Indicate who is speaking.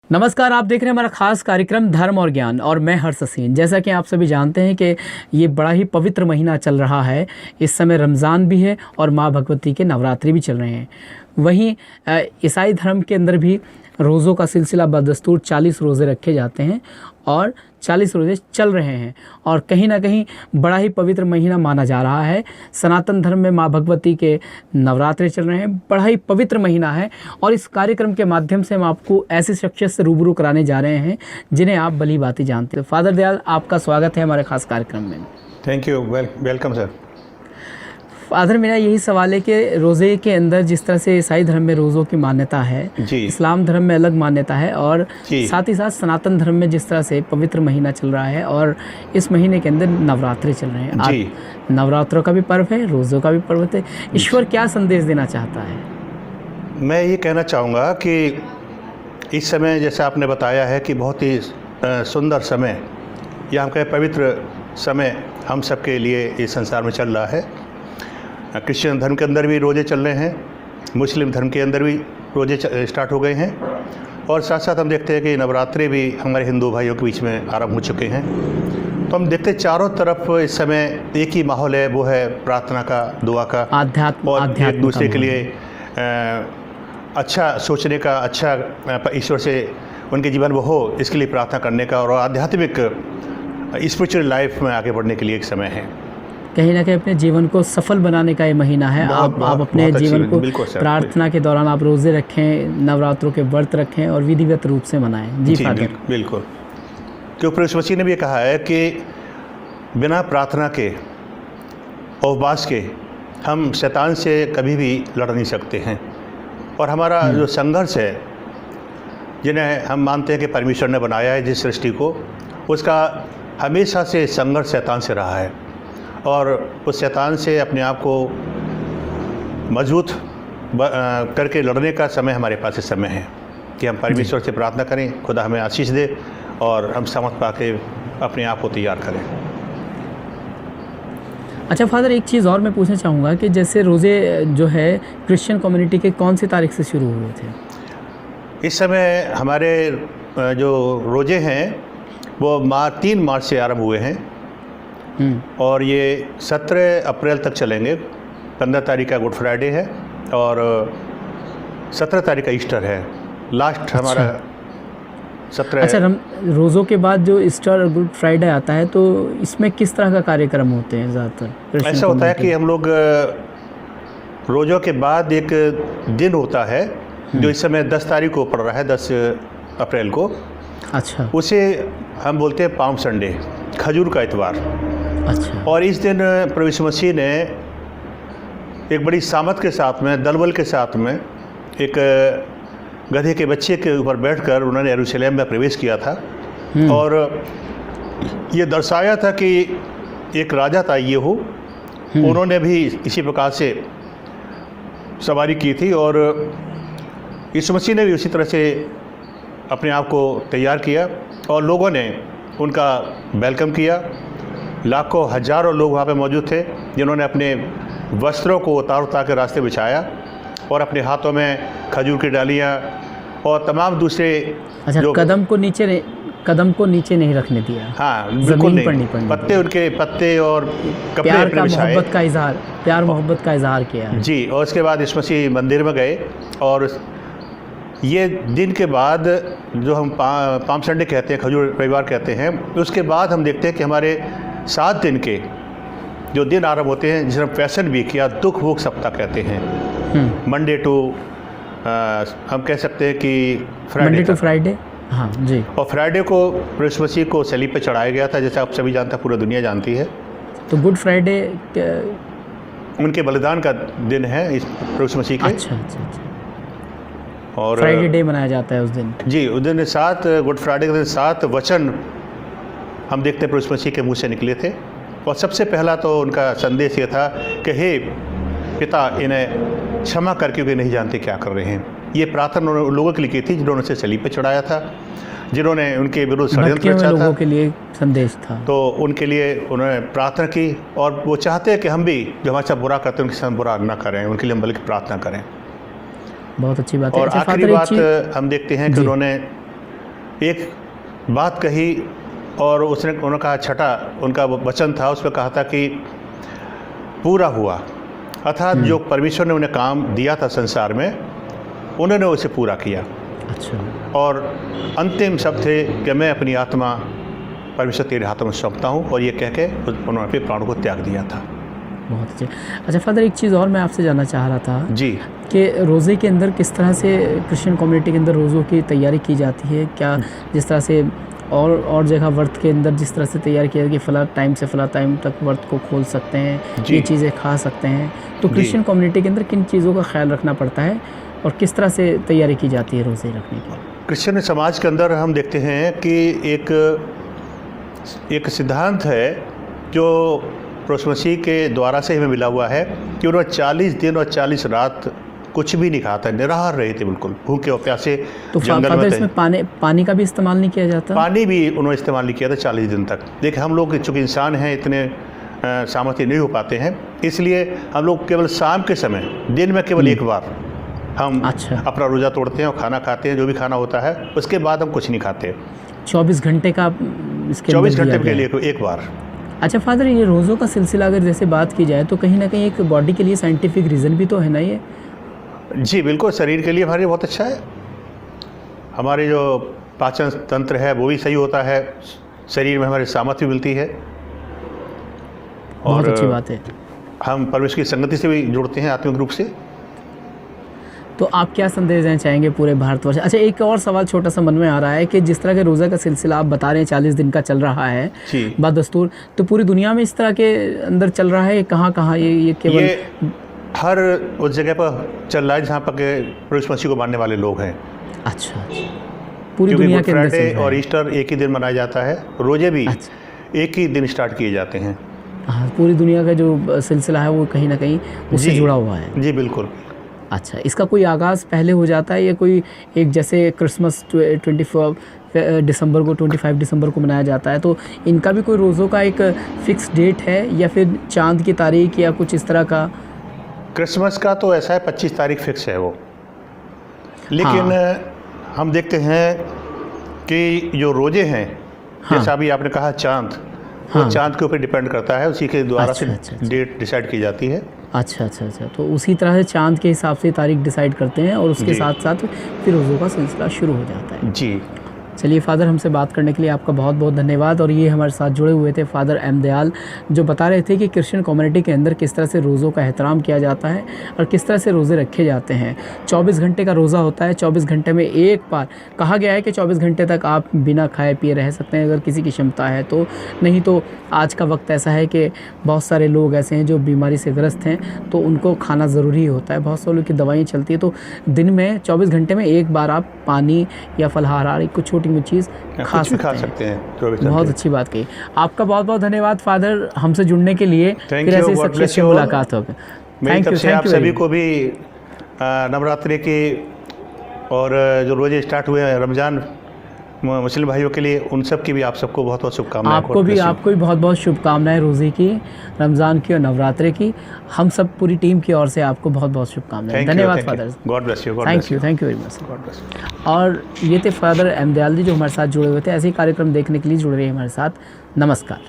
Speaker 1: नमस्कार, आप देख रहे हैं हमारा खास कार्यक्रम धर्म और ज्ञान और मैं हर्ष हसीन। जैसा कि आप सभी जानते हैं कि ये बड़ा ही पवित्र महीना चल रहा है। इस समय रमज़ान भी है और माँ भगवती के नवरात्रि भी चल रहे हैं। वहीं ईसाई धर्म के अंदर भी रोज़ों का सिलसिला बदस्तूर 40 रोज़े रखे जाते हैं और 40 रोज़े चल रहे हैं और कहीं ना कहीं बड़ा ही पवित्र महीना माना जा रहा है। सनातन धर्म में माँ भगवती के नवरात्रे चल रहे हैं, बड़ा ही पवित्र महीना है और इस कार्यक्रम के माध्यम से हम आपको ऐसी शख्सियत से रूबरू कराने जा रहे हैं जिन्हें आप भली भांति जानते हैं। फादर दयाल, आपका स्वागत है हमारे खास कार्यक्रम में।
Speaker 2: Thank you, welcome sir.
Speaker 1: Father, मेरा यही सवाल है कि रोज़े के अंदर जिस तरह से ईसाई धर्म में रोज़ों की मान्यता है, इस्लाम धर्म में अलग मान्यता है और साथ ही साथ सनातन धर्म में जिस तरह से पवित्र महीना चल रहा है और इस महीने के अंदर नवरात्रे चल रहे हैं। आज नवरात्रों का भी पर्व है, रोज़ों का भी पर्व है। ईश्वर क्या संदेश देना चाहता है?
Speaker 2: मैं ये कहना चाहूँगा कि इस समय जैसे आपने बताया है कि बहुत ही सुंदर समय या हम कहें पवित्र समय हम सबके लिए इस संसार में चल रहा है। क्रिश्चियन धर्म के अंदर भी रोज़े चल रहे हैं, मुस्लिम धर्म के अंदर भी रोज़े स्टार्ट हो गए हैं और साथ साथ हम देखते हैं कि नवरात्रि भी हमारे हिंदू भाइयों के बीच में आरंभ हो चुके हैं। तो हम देखते हैं चारों तरफ इस समय एक ही माहौल है, वो है प्रार्थना का, दुआ का,
Speaker 1: आध्यात्म
Speaker 2: और एक दूसरे के लिए अच्छा सोचने का, अच्छा ईश्वर से उनके जीवन वो हो इसके लिए प्रार्थना करने का और आध्यात्मिक स्पिरिचुअल लाइफ में आगे बढ़ने के लिए एक समय है।
Speaker 1: कहीं ना कहीं अपने जीवन को सफल बनाने का ये महीना है। आप अपने जीवन को प्रार्थना के दौरान आप रोज़े रखें, नवरात्रों के व्रत रखें और विधिवत रूप से मनाएं। जी फादर।
Speaker 2: बिल्कुल, क्योंकि प्रभु मसीह ने भी कहा है कि बिना प्रार्थना के, उपवास के हम शैतान से कभी भी लड़ नहीं सकते हैं। और हमारा जो संघर्ष है, जिन्हें हम मानते हैं कि परमेश्वर ने बनाया है जिस सृष्टि को, उसका हमेशा से संघर्ष शैतान से रहा है और उस शैतान से अपने आप को मजबूत करके लड़ने का समय हमारे पास इस समय है कि हम परमेश्वर से प्रार्थना करें, खुदा हमें आशीष दे और हम समझ पा के अपने आप को तैयार करें।
Speaker 1: अच्छा फादर, एक चीज़ और मैं पूछना चाहूँगा कि जैसे रोज़े जो है क्रिश्चियन कम्युनिटी के कौन सी तारीख से शुरू हुए थे?
Speaker 2: इस समय हमारे जो रोज़े हैं वो 3 मार्च से आरंभ हुए हैं और ये 17 अप्रैल तक चलेंगे। 15 तारीख का गुड फ्राइडे है और 17 तारीख का ईस्टर है। लास्ट हमारा 17।
Speaker 1: अच्छा, रोज़ों के बाद जो ईस्टर और गुड फ्राइडे आता है तो इसमें किस तरह का कार्यक्रम होते हैं ज़्यादातर?
Speaker 2: ऐसा होता है कि हम लोग रोज़ों के बाद एक दिन होता है जो इस समय 10 तारीख को पड़ रहा है, 10 अप्रैल को।
Speaker 1: अच्छा।
Speaker 2: उसे हम बोलते हैं पाम संडे, खजूर का इतवार।
Speaker 1: अच्छा।
Speaker 2: और इस दिन प्रभु यीशु मसीह ने एक बड़ी सामत के साथ में, दलबल के साथ में, एक गधे के बच्चे के ऊपर बैठकर उन्होंने यरूशलेम में प्रवेश किया था और ये दर्शाया था कि एक राजा था येहू, उन्होंने भी इसी प्रकार से सवारी की थी और यीशु मसीह ने भी उसी तरह से अपने आप को तैयार किया और लोगों ने उनका वेलकम किया। लाखों हजारों लोग वहाँ पे मौजूद थे जिन्होंने अपने वस्त्रों को उतार के रास्ते बिछाया और अपने हाथों में खजूर की डालियाँ और तमाम दूसरे।
Speaker 1: अच्छा, कदम को नीचे नहीं रखने दिया।
Speaker 2: हाँ, बिल्कुल नहीं। पत्ते, उनके पत्ते और कपड़े अपने बिछाए।
Speaker 1: प्यार मोहब्बत का इजहार किया
Speaker 2: जी। और उसके बाद यीशु मसीह मंदिर में गए और ये दिन के बाद जो हम पाम संडे कहते हैं, खजूर रविवार कहते हैं, उसके बाद हम देखते हैं कि हमारे 7 दिन के जो दिन आरंभ होते हैं जिसे हम पैशन वीक या दुख भोग सप्ताह कहते हैं। मंडे टू हम कह सकते हैं कि
Speaker 1: फ्राइडे। हाँ जी।
Speaker 2: और फ्राइडे को प्रभु मसीह को सलीब पे चढ़ाया गया था, जैसे आप सभी जानते हैं, पूरी दुनिया जानती है।
Speaker 1: तो गुड फ्राइडे
Speaker 2: उनके बलिदान का दिन है इस प्रभु मसीह के।
Speaker 1: अच्छा। और फ्राइडे डे मनाया जाता है उस दिन।
Speaker 2: जी, उस दिन 7 गुड फ्राइडे के दिन 7 वचन हम देखते हैं प्रभु मसीह के मुंह से निकले थे और सबसे पहला तो उनका संदेश ये था कि हे पिता, इन्हें क्षमा कर क्योंकि नहीं जानते क्या कर रहे हैं। ये प्रार्थना उन लोगों के लिए की थी जिन्होंने उसे सलीब पे चढ़ाया था, जिन्होंने उनके विरुद्ध षड्यंत्र रचा था।
Speaker 1: लोगों के लिए संदेश था,
Speaker 2: तो उनके लिए उन्होंने प्रार्थना की और वो चाहते हैं कि हम भी जो हमारे साथ बुरा करते हैं उनके साथ बुरा न करें, उनके लिए हम बल्कि प्रार्थना करें।
Speaker 1: बहुत अच्छी बात है।
Speaker 2: और आखिरी बात हम देखते हैं कि उन्होंने एक बात कही और उन्होंने कहा, छठा उनका वचन था, उसमें कहा था कि पूरा हुआ, अर्थात जो परमेश्वर ने उन्हें काम दिया था संसार में, उन्होंने उसे पूरा किया।
Speaker 1: अच्छा।
Speaker 2: और अंतिम शब्द थे कि मैं अपनी आत्मा परमेश्वर तेरे हाथों में सौंपता हूँ, और ये कह के उन्होंने अपने प्राणों को त्याग दिया था।
Speaker 1: बहुत अच्छे। अच्छा फादर, एक चीज़ और मैं आपसे जानना चाह रहा था
Speaker 2: जी,
Speaker 1: कि रोज़े के अंदर किस तरह से क्रिश्चियन कम्युनिटी के अंदर रोज़ों की तैयारी की जाती है? क्या जिस तरह से और जगह व्रत के अंदर जिस तरह से तैयार किया कि फ़ला टाइम से फ़ला टाइम तक व्रत को खोल सकते हैं, ये चीज़ें खा सकते हैं, तो क्रिश्चियन कम्युनिटी के अंदर किन चीज़ों का ख्याल रखना पड़ता है और किस तरह से तैयारी की जाती है रोज़े रखने की?
Speaker 2: क्रिश्चियन समाज के अंदर हम देखते हैं कि एक सिद्धांत है जो प्रभु मसीह के द्वारा से हमें मिला हुआ है कि उन्होंने 40 दिन और 40 रात कुछ भी नहीं खाता, निराहार रहे थे, बिल्कुल भूखे और प्यासे
Speaker 1: तो
Speaker 2: जंगल में थे।
Speaker 1: इसमें पानी का भी इस्तेमाल नहीं किया जाता?
Speaker 2: पानी भी उन्होंने इस्तेमाल नहीं किया था 40 दिन तक। देखिए, हम लोग चूँकि इंसान हैं, इतने सामर्थ्य नहीं हो पाते हैं, इसलिए हम लोग केवल शाम के समय, दिन में केवल एक बार हम अपना रोज़ा तोड़ते हैं और खाना खाते हैं, जो भी खाना होता है, उसके बाद हम कुछ नहीं खाते।
Speaker 1: 24 घंटे का इसके
Speaker 2: 24 घंटे के लिए एक बार।
Speaker 1: अच्छा फादर, ये रोज़ों का सिलसिला अगर जैसे बात की जाए तो कहीं ना कहीं एक बॉडी के लिए साइंटिफिक रीज़न भी तो है ना ये?
Speaker 2: जी बिल्कुल, शरीर के लिए हमारे बहुत अच्छा है। हमारे जो पाचन तंत्र है वो भी सही होता है, शरीर में हमारे सामर्थ्य भी मिलती है,
Speaker 1: बहुत अच्छी बात है।
Speaker 2: हम परमेश्वर की संगति से भी जुड़ते हैं आत्मिक रूप से।
Speaker 1: तो आप क्या संदेश देना चाहेंगे पूरे भारतवर्ष? अच्छा, एक और सवाल छोटा सा मन में आ रहा है कि जिस तरह के रोज़ा का सिलसिला आप बता रहे हैं 40 दिन का चल रहा है बदस्तूर, तो पूरी दुनिया में इस तरह के अंदर चल रहा है? कहाँ कहाँ ये केवल
Speaker 2: ये हर उस जगह पर चल रहा है जहाँ पर प्रभु मसीह को मानने वाले लोग हैं।
Speaker 1: अच्छा, पूरी दुनिया के अंदर
Speaker 2: फ्राइडे और ईस्टर एक ही दिन मनाया जाता है, रोजे भी एक ही दिन स्टार्ट किए जाते हैं।
Speaker 1: हाँ, पूरी दुनिया का जो सिलसिला है वो कहीं ना कहीं उससे जुड़ा हुआ है।
Speaker 2: जी बिल्कुल।
Speaker 1: अच्छा, इसका कोई आगाज़ पहले हो जाता है या कोई एक जैसे क्रिसमस 25 दिसंबर को मनाया जाता है, तो इनका भी कोई रोज़ों का एक फ़िक्स डेट है या फिर चाँद की तारीख या कुछ इस तरह का?
Speaker 2: क्रिसमस का तो ऐसा है 25 तारीख फिक्स है वो, लेकिन हम देखते हैं कि जो रोज़े हैं, जैसा अभी आपने कहा चाँद, वो चाँद के ऊपर डिपेंड करता है, उसी के द्वारा से डेट डिसाइड की जाती है।
Speaker 1: अच्छा, तो उसी तरह से चाँद के हिसाब से तारीख डिसाइड करते हैं और उसके साथ साथ फिर रोज़ों का सिलसिला शुरू हो जाता है।
Speaker 2: जी।
Speaker 1: चलिए फादर, हमसे बात करने के लिए आपका बहुत बहुत धन्यवाद। और ये हमारे साथ जुड़े हुए थे फादर एम दयाल, जो बता रहे थे कि क्रिश्चियन कम्युनिटी के अंदर किस तरह से रोज़ों का एहतराम किया जाता है और किस तरह से रोज़े रखे जाते हैं। 24 घंटे का रोज़ा होता है, 24 घंटे में एक बार कहा गया है कि 24 घंटे तक आप बिना खाए पिए रह सकते हैं अगर किसी की क्षमता है तो, नहीं तो आज का वक्त ऐसा है कि बहुत सारे लोग ऐसे हैं जो बीमारी से ग्रस्त हैं, तो उनको खाना ज़रूरी होता है, बहुत सारे लोग की दवाइयाँ चलती है, तो दिन में 24 घंटे में एक बार आप पानी या फलहार कुछ छोटी मोटी चीज़ खा सकते हैं। बहुत अच्छी बात कही। आपका बहुत बहुत धन्यवाद फादर, हमसे जुड़ने के लिए। फिर ऐसे शख्सियत से मुलाकात होगी।
Speaker 2: Thank you. आप सभी को भी नवरात्रि की और जो रोजे स्टार्ट हुए हैं रमज़ान मुस्लिम भाइयों के लिए, उन सब की भी आप सबको बहुत बहुत शुभकामनाएं। आपको भी बहुत बहुत शुभकामनाएं रोज़े की, रमज़ान की और नवरात्रि की। हम सब पूरी टीम की ओर से आपको बहुत बहुत शुभकामनाएं। धन्यवाद father. God bless you. Thank you very much. God bless you. और ये थे फादर एम दयाल जी जो हमारे साथ जुड़े हुए थे। ऐसे ही कार्यक्रम देखने के लिए जुड़े रहिए हमारे साथ। नमस्कार।